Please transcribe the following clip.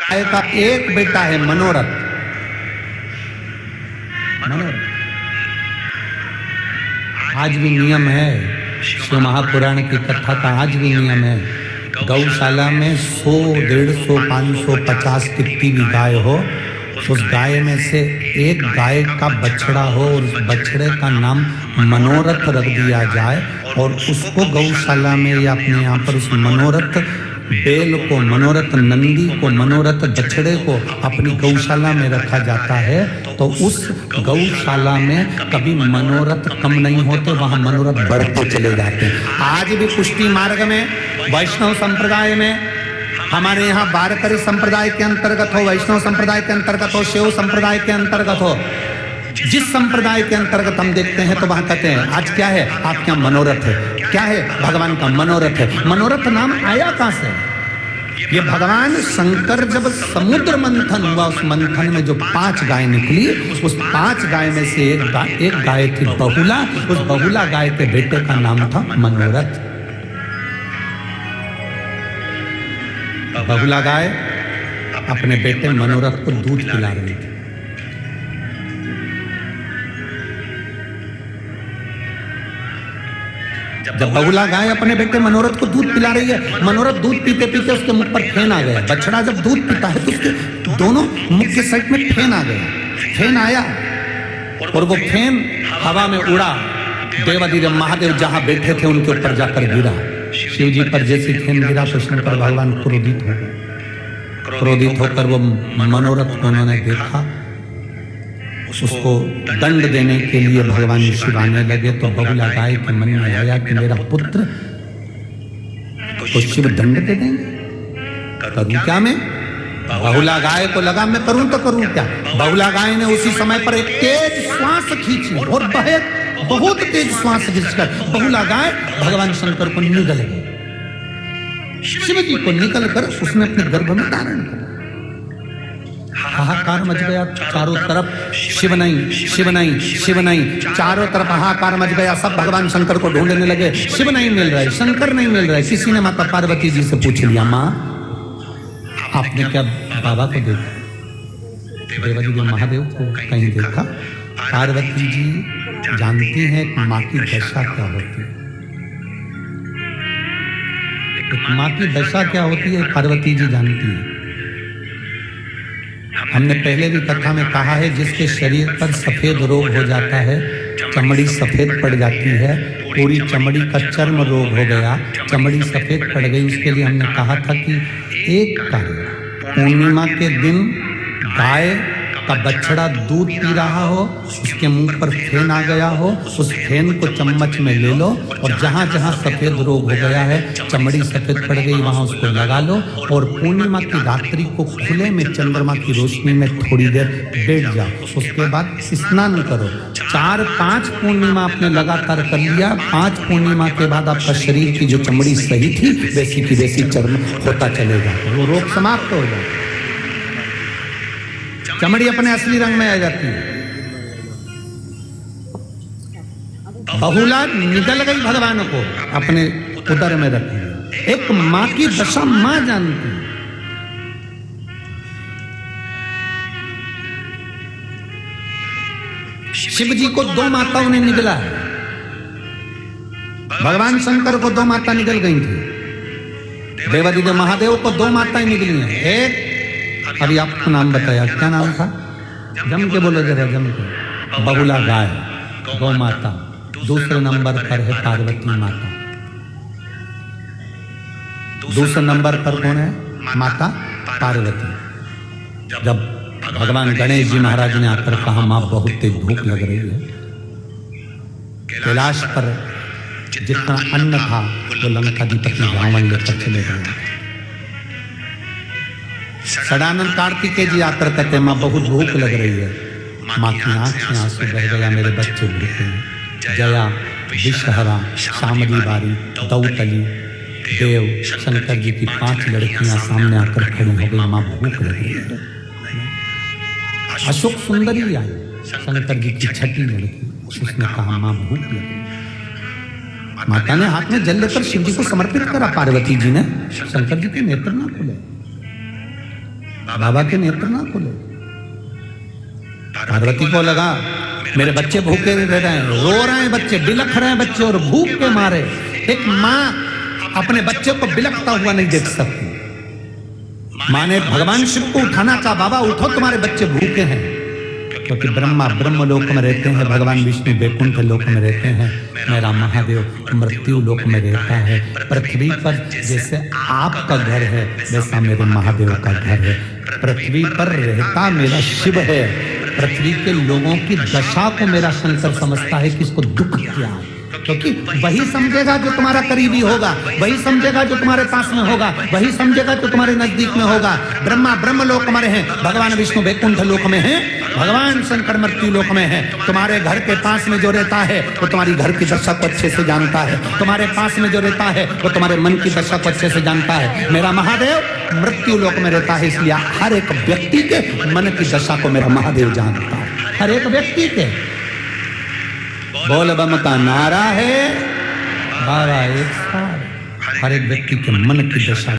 का एक बेटा है मनोरथ। मनोरथ आज भी नियम है, शिव महापुराण की कथा का आज भी नियम है। गौशाला में 100, 150, 500, 50 कितनी भी गाय हो, उस गाय में से एक गाय का बछड़ा हो और उस बछड़े का नाम मनोरथ रख दिया जाए और उसको गौशाला में या अपने यहाँ पर उस मनोरथ बैल को, मनोरथ नंदी को, मनोरथ बछड़े को अपनी गौशाला में रखा जाता है, तो उस गौशाला में कभी मनोरथ कम नहीं होते, वहां मनोरथ बढ़ते चले जाते हैं। आज भी पुष्टि मार्ग में, वैष्णव संप्रदाय में, हमारे यहाँ वारकरी संप्रदाय के अंतर्गत हो, वैष्णव संप्रदाय के अंतर्गत हो, शैव संप्रदाय के अंतर्गत हो, जिस संप्रदाय के अंतर्गत हम देखते हैं तो वहां कहते हैं आज क्या है, आपके यहाँ मनोरथ है। क्या है? भगवान का मनोरथ है। मनोरथ नाम आया कहां से? ये भगवान शंकर जब समुद्र मंथन हुआ, उस मंथन में जो 5 गाय निकली, उस 5 गाय में से एक गाय थी बहुला। उस बहुला गाय के बेटे का नाम था मनोरथ। बहुला गाय अपने बेटे मनोरथ को दूध पिला रही थी। जब बहुला गाय अपने बेटे मनोरथ को दूध पिला रही है, मनोरथ दूध पीते पीते उसके मुख पर फेन आ गया। बछड़ा जब दूध पीता है तो उसके दोनों मुख के साइड में फेन आ गया। फेन आया और वो फेन हवा में उड़ा, देवाधिदेव महादेव जहां बैठे थे उनके ऊपर जाकर गिरा। शिव जी पर जैसे फेन गिरा तो शंकर भगवान क्रोधित हो गए। क्रोधित होकर वो मनोरथ को उन्होंने देखा, उसको दंड देने के लिए भगवान शिव आने लगे। तो बहुला गाय के मन में आया कि मेरा पुत्र को शिव दंड दे देंगे, करूं क्या मैं? बहुला गाय को लगा मैं करूं तो करूं क्या। बहुला गाय ने उसी समय पर एक तेज श्वास खींची और बहुत तेज श्वास खींचकर बहुला गाय भगवान शंकर को निगल गई। शिव जी को निकल कर उसने अपने गर्भ में धारण किया। हाहाकार मच गया चारों तरफ, शिव नहीं, शिव नहीं, शिव नहीं, चारों तरफ हाहाकार मच गया। सब भगवान शंकर को ढूंढने लगे, शिव नहीं मिल रहा है, शंकर नहीं मिल रहा है। किसी ने माता पार्वती जी से पूछ लिया, माँ आपने क्या बाबा को देखा? देवाधिदेव महादेव को कहीं देखा? पार्वती जी जानती हैं कि माँ की दशा क्या होती है। माँ की दशा क्या होती है पार्वती जी जानती है। हमने पहले भी कथा में कहा है, जिसके शरीर पर सफेद रोग हो जाता है, चमड़ी सफेद पड़ जाती है, पूरी चमड़ी का चर्म रोग हो गया, चमड़ी सफेद पड़ गई, उसके लिए हमने कहा था कि एक कार्य, पूर्णिमा के दिन गाय का बछड़ा दूध पी रहा हो, उसके मुंह पर फेन आ गया हो, उस फेन को चम्मच में ले लो और जहां जहां सफेद रोग हो गया है, चमड़ी सफेद पड़ गई, वहां उसको लगा लो और पूर्णिमा की रात्रि को खुले में चंद्रमा की रोशनी में थोड़ी देर बैठ जाओ। उसके बाद स्नान करो। 4-5 पूर्णिमा आपने लगातार कर लिया। 5 पूर्णिमा के बाद आपका शरीर की जो चमड़ी सही थी वैसी की वैसी चर्म होता चलेगा, वो रोग समाप्त हो जाए, चमड़ी अपने असली रंग में आ जाती है। बहुला निगल गई भगवान को अपने उदर में रखी। एक माँ की दशा माँ जानती है। शिव जी को 2 माताओं ने निगला है। भगवान शंकर को 2 माता निकल गई थी। देवाधिदेव महादेव को 2 माताएं निकली हैं। एक अभी आपको नाम बताया, क्या नाम था? जम के बोलो जरा, जम के। बहुला गाय, गौ माता। दूसरे नंबर पर है पार्वती माता। दूसरे नंबर पर कौन है? माता पार्वती। जब भगवान गणेश जी महाराज ने आकर कहा, मां बहुत तेज भूख लग रही है, कैलाश पर जितना अन्न था वो लंकाधिपति रावण लेकर चले गए। सदानंद कार्तिकेय जी आकर कहते, माँ बहुत भूख लग रही है। माँ की आंख से आंसू बह गया, मेरे बच्चे भूखे हैं। जया, विषहरा, शामली बारी, दौतली, देव, शंकर जी की 5 लड़कियां सामने आकर खड़ी हो गई, माँ भूख लग रही है। अशोक सुंदरी आई, शंकर जी की 6ठी लड़की, उसने कहा माँ भूख लग रही है। माता ने हाथ में जल लेकर शिव जी को समर्पित करा। पार्वती जी ने शंकर जी के नेत्र ना खुले। बाबा के नेत्र ना खोले। पार्वती को लगा मेरे बच्चे भूखे रह रहे हैं, रो रहे हैं बच्चे, बिलख रहे हैं बच्चे, और भूख के मारे एक माँ अपने बच्चे को बिलखता हुआ नहीं देख सकती। माँ ने भगवान शिव को उठाना कहा, बाबा उठो तुम्हारे बच्चे भूखे हैं। क्योंकि ब्रह्मा ब्रह्म लोक में रहते हैं, भगवान विष्णु वैकुंठ लोक में रहते हैं, मेरा महादेव मृत्यु लोक में रहता है। पृथ्वी पर जैसे आपका घर है वैसा मेरे महादेव का घर है। पृथ्वी पर रहता मेरा शिव है। पृथ्वी के लोगों की दशा को मेरा शंकर समझता है कि इसको दुख क्या है, क्योंकि वही समझेगा जो तुम्हारा करीबी होगा, वही समझेगा जो तुम्हारे पास में होगा, वही समझेगा जो तुम्हारे नजदीक में होगा। ब्रह्मा ब्रह्म लोक में है, भगवान विष्णु वैकुंठ लोक में है, भगवान शंकर मृत्यु लोक में है। तुम्हारे घर के पास में जो रहता है वो तुम्हारी घर की दशा को अच्छे से जानता है, तुम्हारे पास में जो रहता है वो तुम्हारे मन की दशा को अच्छे से जानता है। मेरा महादेव मृत्यु लोक में रहता है, इसलिए हर एक व्यक्ति के मन की दशा को मेरा महादेव जानता है, हर एक व्यक्ति के। बोल बम का नारा है, बाबा एक साथ हर एक व्यक्ति के मन की दशा